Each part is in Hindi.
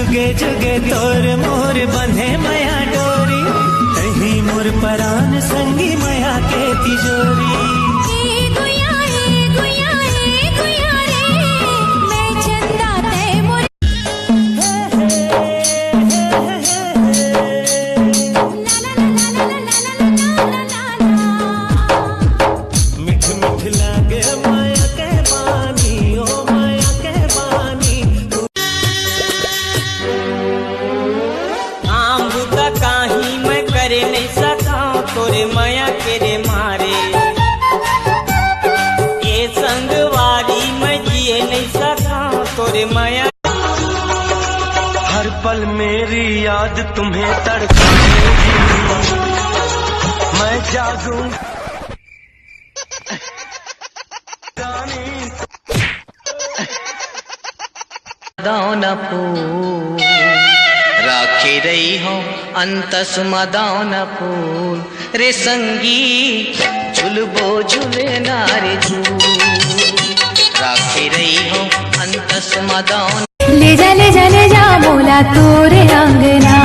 जुगे जुगे तोर मोर बंधे मया डोरी, कहीं मोर परान संगी मया के तिजोरी। नहीं सका तोरे माया के रे मारे, ये संगवारी मैं जिए नहीं सका तोरे माया। हर पल मेरी याद तुम्हें तड़पाएगी, मैं जागूं दान फूल राखी रही हो अंतस मदान फूल रे संगी झुलबो झुले नारे झूल, राखी रही हो अंतस मदान। ले जा बोला तोरे अंगना,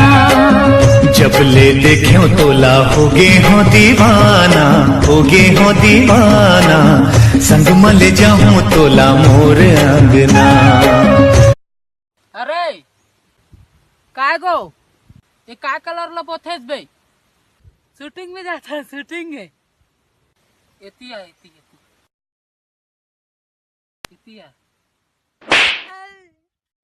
जब ले देख्यो तोला होगे हो दीवाना, होगे हो दीवाना, संग में ले जाऊं तोला मोर अंगना। अरे काय गो ये काय कलर लो पोथेस बे, शूटिंग में जाता है, शूटिंग है एतिया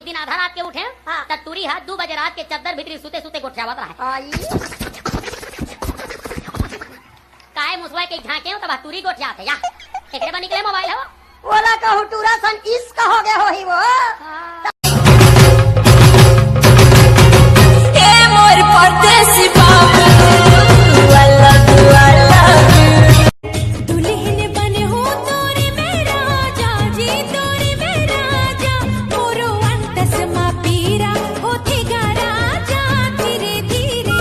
दिन आधा रात के उठे तत्तूरी हाथ 2 बजे रात के चद्दर भीतरी सूते सूते गोठियावत रहा काय मुसवा के झांके हो तब तूरी गोठियाते या एकरे बा निकले मोबाइल हो ओला कहू टूरा सन इस कहोगे होही वो ए मोर परदेसी बाबू वाला वाला दुल्हन बने हो तोरे मेरा जाजी, तोरे मेरा जा मोरो अंतस मा पीरा होती गारा जा धीरे धीरे।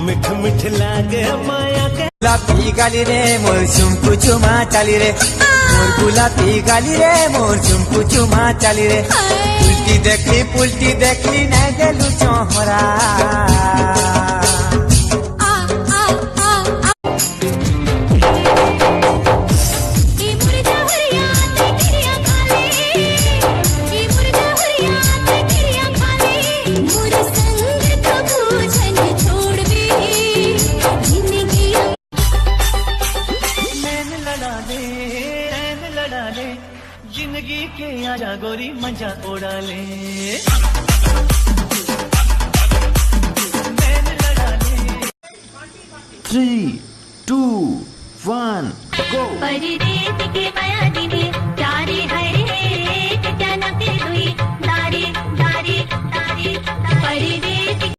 मिठ मिठ लागे माया के गुलाबी गाली रे मोर चुमकू चुमा चाली रे, मोर गुलाबी गाली रे मोर चुमकू चुमा चाली रे। पुलटी देखली नहीं देलू चोहरा, जिंदगी के आजा गोरी मजा उड़ा ले। 3, 2, 1 गो। परदेस के माया दिन